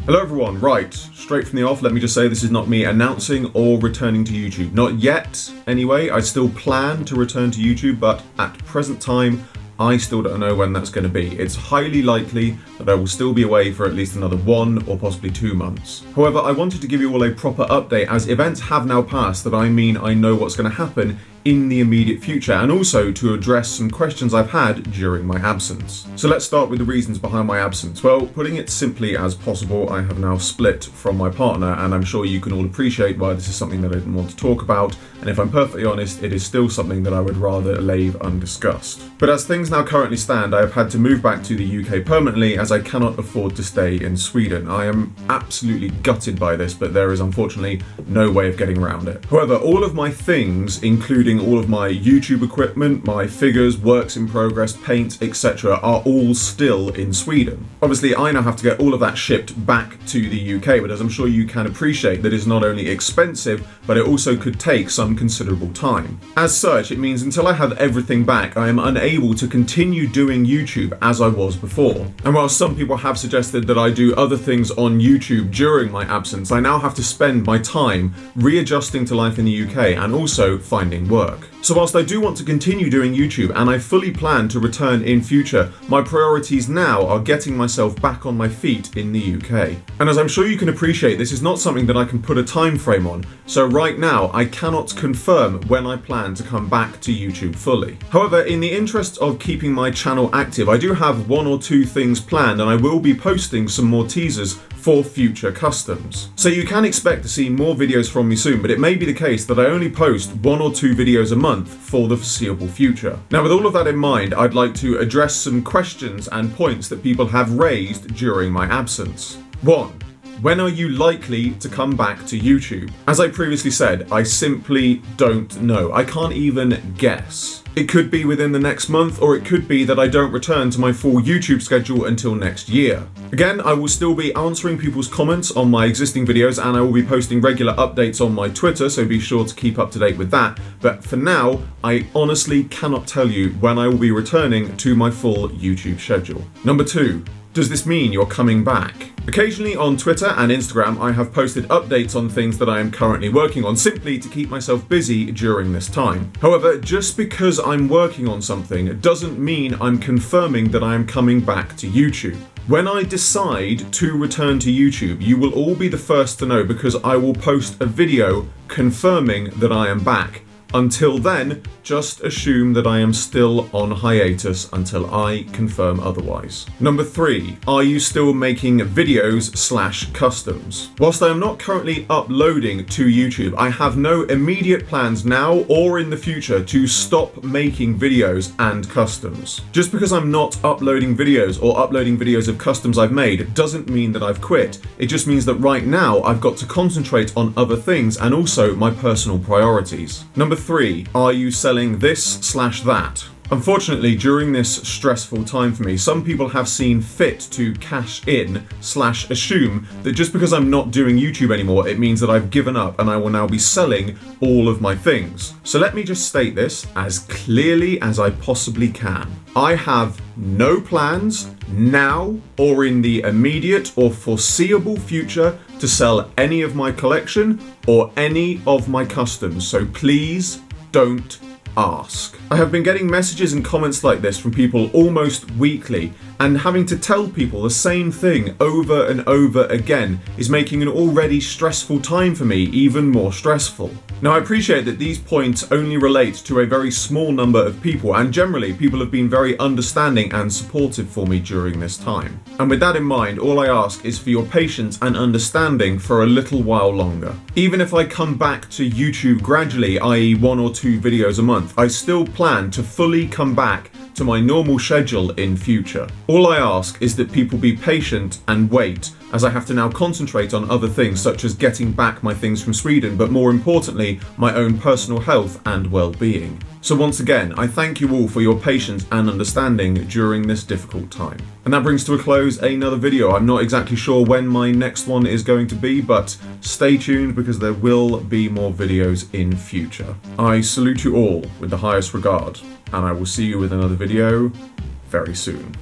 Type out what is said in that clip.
Hello everyone, right, straight from the off, let me just say this is not me announcing or returning to YouTube. Not yet, anyway. I still plan to return to YouTube, but at present time, I still don't know when that's going to be. It's highly likely that I will still be away for at least another 1 or possibly 2 months. However, I wanted to give you all a proper update as events have now passed that I mean I know what's going to happen in the immediate future, and also to address some questions I've had during my absence. So let's start with the reasons behind my absence. Well, putting it simply as possible, I have now split from my partner, and I'm sure you can all appreciate why this is something that I didn't want to talk about, and if I'm perfectly honest, it is still something that I would rather leave undiscussed. But as things now currently stand, I have had to move back to the UK permanently as I cannot afford to stay in Sweden. I am absolutely gutted by this, but there is unfortunately no way of getting around it. However, all of my things, including all of my YouTube equipment, my figures, works in progress, paint, etc. are all still in Sweden. Obviously, I now have to get all of that shipped back to the UK, but as I'm sure you can appreciate, that is not only expensive, but it also could take some considerable time. As such, it means until I have everything back, I am unable to continue doing YouTube as I was before. And while some people have suggested that I do other things on YouTube during my absence, I now have to spend my time readjusting to life in the UK and also finding work. So whilst I do want to continue doing YouTube and I fully plan to return in future, my priorities now are getting myself back on my feet in the UK. And as I'm sure you can appreciate, this is not something that I can put a time frame on, so right now I cannot confirm when I plan to come back to YouTube fully. However, in the interest of keeping my channel active, I do have 1 or 2 things planned, and I will be posting some more teasers for future customs. So you can expect to see more videos from me soon, but it may be the case that I only post 1 or 2 videos a month for the foreseeable future. Now, with all of that in mind, I'd like to address some questions and points that people have raised during my absence. 1. When are you likely to come back to YouTube? As I previously said, I simply don't know. I can't even guess. It could be within the next month, or it could be that I don't return to my full YouTube schedule until next year. Again, I will still be answering people's comments on my existing videos, and I will be posting regular updates on my Twitter, so be sure to keep up to date with that. But for now, I honestly cannot tell you when I will be returning to my full YouTube schedule. Number 2. Does this mean you're coming back? Occasionally on Twitter and Instagram, I have posted updates on things that I am currently working on, simply to keep myself busy during this time. However, just because I'm working on something doesn't mean I'm confirming that I am coming back to YouTube. When I decide to return to YouTube, you will all be the first to know, because I will post a video confirming that I am back. Until then, just assume that I am still on hiatus until I confirm otherwise. Number 3, are you still making videos/customs? Whilst I am not currently uploading to YouTube, I have no immediate plans now or in the future to stop making videos and customs. Just because I'm not uploading videos or uploading videos of customs I've made doesn't mean that I've quit. It just means that right now I've got to concentrate on other things and also my personal priorities. Number 3, are you selling this/that? Unfortunately, during this stressful time for me, some people have seen fit to cash in/assume that just because I'm not doing YouTube anymore, it means that I've given up and I will now be selling all of my things. So let me just state this as clearly as I possibly can. I have no plans now or in the immediate or foreseeable future to sell any of my collection or any of my customs, so please don't ask. I have been getting messages and comments like this from people almost weekly, and having to tell people the same thing over and over again is making an already stressful time for me even more stressful. Now, I appreciate that these points only relate to a very small number of people, and generally people have been very understanding and supportive for me during this time. And with that in mind, all I ask is for your patience and understanding for a little while longer. Even if I come back to YouTube gradually, i.e. 1 or 2 videos a month, I still plan to fully come back to my normal schedule in future. All I ask is that people be patient and wait, as I have to now concentrate on other things such as getting back my things from Sweden, but more importantly, my own personal health and well-being. So once again, I thank you all for your patience and understanding during this difficult time. And that brings to a close another video. I'm not exactly sure when my next one is going to be, but stay tuned because there will be more videos in future. I salute you all with the highest regard, and I will see you with another video very soon.